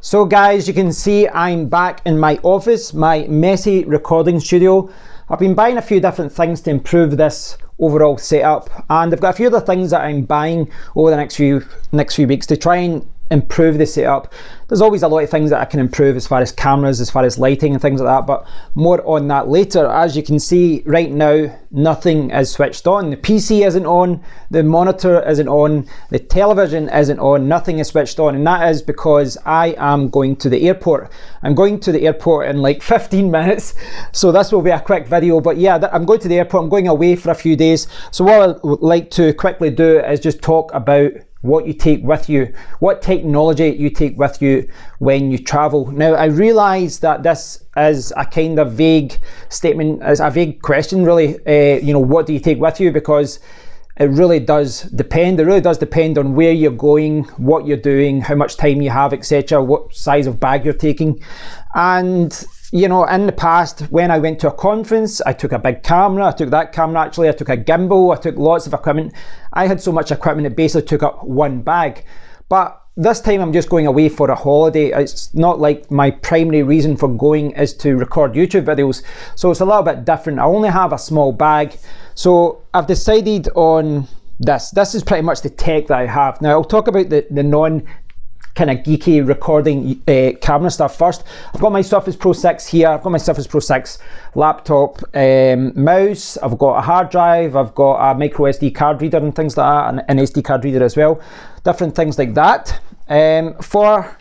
So guys, you can see I'm back in my office, my messy recording studio. I've been buying a few different things to improve this overall setup, and I've got a few other things that I'm buying over the next few weeks to try and improve the setup. There's always a lot of things that I can improve as far as cameras, as far as lighting and things like that, but more on that later. As you can see right now, nothing is switched on. The PC isn't on, the monitor isn't on, the television isn't on, nothing is switched on, and that is because I am going to the airport. I'm going to the airport in like 15 minutes, so this will be a quick video, but yeah, I'm going to the airport. I'm going away for a few days, so what I would like to quickly do is just talk about what you take with you, what technology you take with you when you travel. Now, I realise that this is a kind of vague statement, is a vague question really, what do you take with you, because it really does depend. It really does depend on where you're going, what you're doing, how much time you have, etc., what size of bag you're taking. And you know, in the past, when I went to a conference, I took a big camera. I took that camera actually, I took a gimbal, I took lots of equipment. I had so much equipment it basically took up one bag. But this time I'm just going away for a holiday. It's not like my primary reason for going is to record YouTube videos, so it's a little bit different. I only have a small bag, so I've decided on this. This is pretty much the tech that I have. Now I'll talk about the non kind of geeky recording camera stuff first. I've got my Surface Pro 6 here. I've got my Surface Pro 6 laptop, mouse, I've got a hard drive, I've got a micro SD card reader and things like that, and an SD card reader as well. Different things like that. For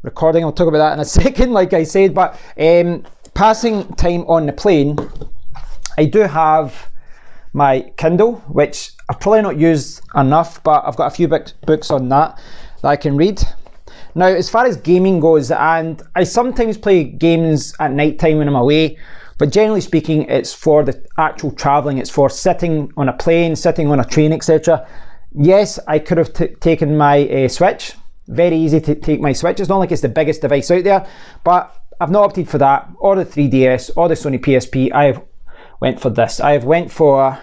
recording, I'll talk about that in a second, like I said, but passing time on the plane, I do have my Kindle, which I've probably not used enough, but I've got a few books on that I can read. Now, as far as gaming goes, and I sometimes play games at night time when I'm away, but generally speaking, it's for the actual traveling. It's for sitting on a plane, sitting on a train, etc. Yes, I could have taken my Switch. Very easy to take my Switch. It's not like it's the biggest device out there, but I've not opted for that, or the 3DS, or the Sony PSP. I have went for this. I have went for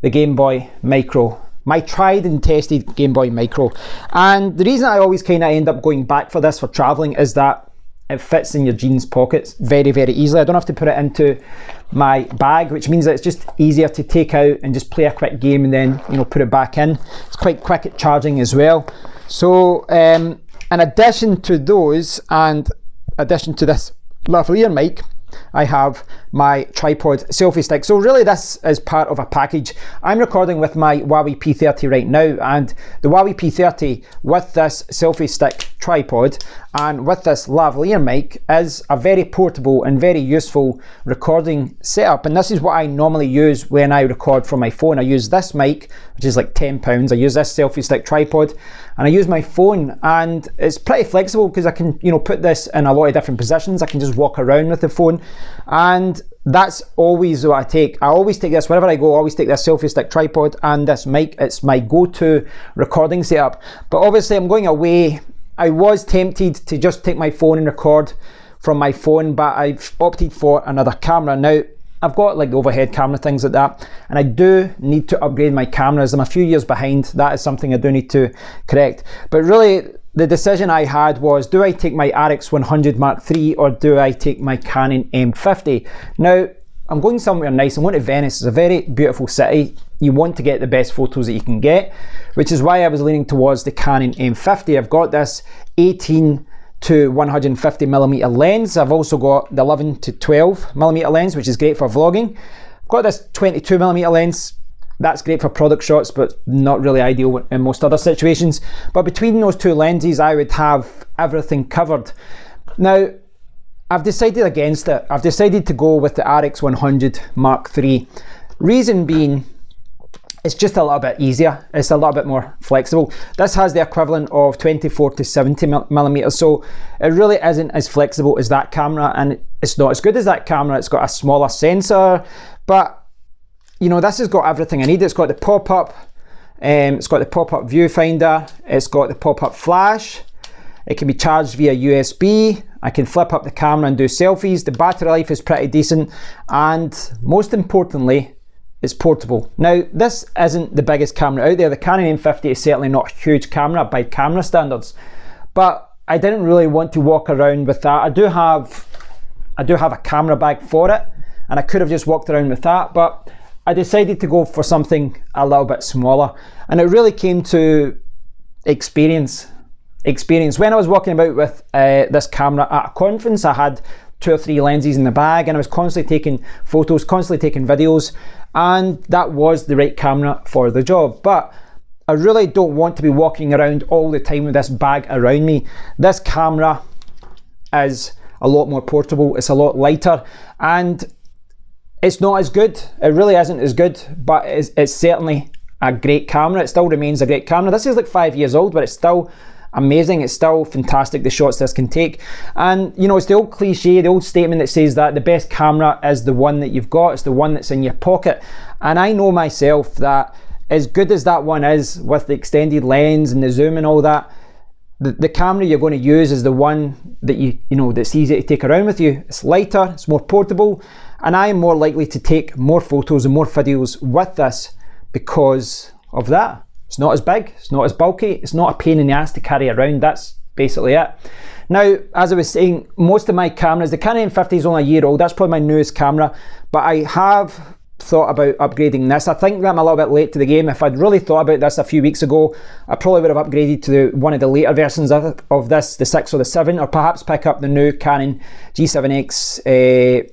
the Game Boy Micro. My tried and tested Game Boy Micro. And the reason I always kind of end up going back for this for traveling is that it fits in your jeans pockets very, very easily. I don't have to put it into my bag, which means that it's just easier to take out and just play a quick game and then, you know, put it back in. It's quite quick at charging as well. So in addition to those, and addition to this lavalier mic, I have my tripod selfie stick. So really this is part of a package. I'm recording with my Huawei P30 right now, and the Huawei P30 with this selfie stick tripod and with this lavalier mic is a very portable and very useful recording setup, and this is what I normally use when I record from my phone. I use this mic, which is like £10. I use this selfie stick tripod, and I use my phone, and it's pretty flexible because I can, you know, put this in a lot of different positions. I can just walk around with the phone, and that's always what I take. I always take this wherever I go. I always take this selfie stick tripod and this mic. It's my go-to recording setup. But obviously I'm going away. I was tempted to just take my phone and record from my phone, but I've opted for another camera. Now, I've got like the overhead camera, things like that, and I do need to upgrade my cameras. I'm a few years behind. That is something I do need to correct. But really, the decision I had was, do I take my RX100 Mark III or do I take my Canon M50? Now, I'm going somewhere nice. I'm going to Venice. It's a very beautiful city. You want to get the best photos that you can get, which is why I was leaning towards the Canon M50. I've got this 18 to 150mm lens. I've also got the 11 to 12mm lens, which is great for vlogging. I've got this 22mm lens. That's great for product shots, but not really ideal in most other situations. But between those two lenses, I would have everything covered. Now, I've decided against it. I've decided to go with the RX100 Mark III. Reason being, it's just a little bit easier. It's a little bit more flexible. This has the equivalent of 24 to 70mm, so it really isn't as flexible as that camera, and it's not as good as that camera. It's got a smaller sensor, but you know, this has got everything I need. It's got the pop-up, it's got the pop-up viewfinder, it's got the pop-up flash, it can be charged via USB, I can flip up the camera and do selfies, the battery life is pretty decent, and most importantly, it's portable. Now, this isn't the biggest camera out there. The Canon M50 is certainly not a huge camera by camera standards, but I didn't really want to walk around with that. I do have a camera bag for it, and I could have just walked around with that, but I decided to go for something a little bit smaller, and it really came to experience. When I was walking about with this camera at a conference, I had 2 or 3 lenses in the bag, and I was constantly taking photos, constantly taking videos, and that was the right camera for the job. But I really don't want to be walking around all the time with this bag around me. This camera is a lot more portable, it's a lot lighter, and it's not as good. It really isn't as good, but it's certainly a great camera. It still remains a great camera. This is like 5 years old, but it's still amazing. It's still fantastic, the shots this can take. And you know, it's the old cliche, the old statement that says that the best camera is the one that you've got, it's the one that's in your pocket. And I know myself that as good as that one is with the extended lens and the zoom and all that, the camera you're going to use is the one that you know that's easy to take around with you. It's lighter, it's more portable, and I am more likely to take more photos and more videos with this because of that. It's not as big, it's not as bulky, it's not a pain in the ass to carry around. That's basically it. Now, as I was saying, most of my cameras, the Canon M50 is only a year old. That's probably my newest camera, but I have thought about upgrading this. I think that I'm a little bit late to the game. If I'd really thought about this a few weeks ago, I probably would have upgraded to one of the later versions of this, the 6 or the 7, or perhaps pick up the new Canon G7X,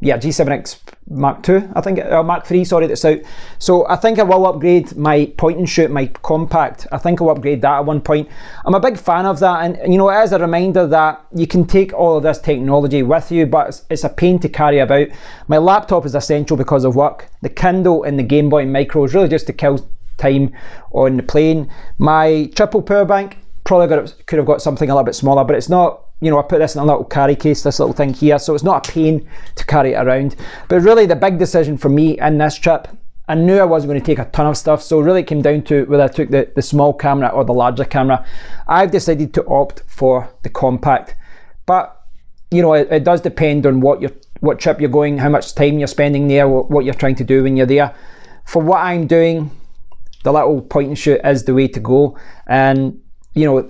G7X Mark II, I think, Mark III, sorry, that's out. So I think I will upgrade my point and shoot, my compact. I think I'll upgrade that at one point. I'm a big fan of that, and you know, it is a reminder that you can take all of this technology with you, but it's a pain to carry about. My laptop is essential because of work. The Kindle and the Game Boy Micro is really just to kill time on the plane. My triple power bank, probably could have got something a little bit smaller, but it's not. You know, I put this in a little carry case, this little thing here, so it's not a pain to carry it around. But really the big decision for me in this trip, I knew I wasn't going to take a ton of stuff, so really it came down to whether I took the small camera or the larger camera. I've decided to opt for the compact. But, you know, it does depend on what trip you're going, how much time you're spending there, what you're trying to do when you're there. For what I'm doing, the little point and shoot is the way to go. And you know,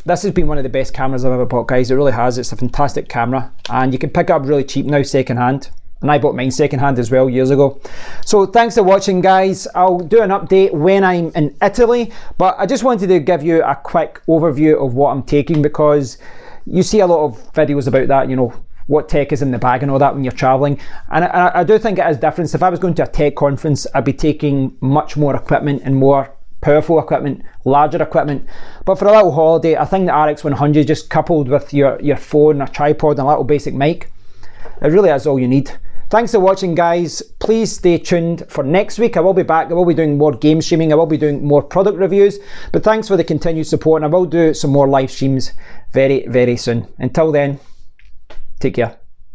this has been one of the best cameras I've ever bought, guys. It really has. It's a fantastic camera, and you can pick it up really cheap now, second hand. And I bought mine second hand as well years ago. So thanks for watching, guys. I'll do an update when I'm in Italy, but I just wanted to give you a quick overview of what I'm taking, because you see a lot of videos about that, you know, what tech is in the bag and all that when you're traveling. And I do think it is different. If I was going to a tech conference, I'd be taking much more equipment and more powerful equipment, larger equipment. But for a little holiday, I think the RX100 just coupled with your phone, a tripod and a little basic mic, it really is all you need. Thanks for watching, guys. Please stay tuned for next week. I will be back. I will be doing more game streaming. I will be doing more product reviews. But thanks for the continued support, and I will do some more live streams very, very soon. Until then, take care.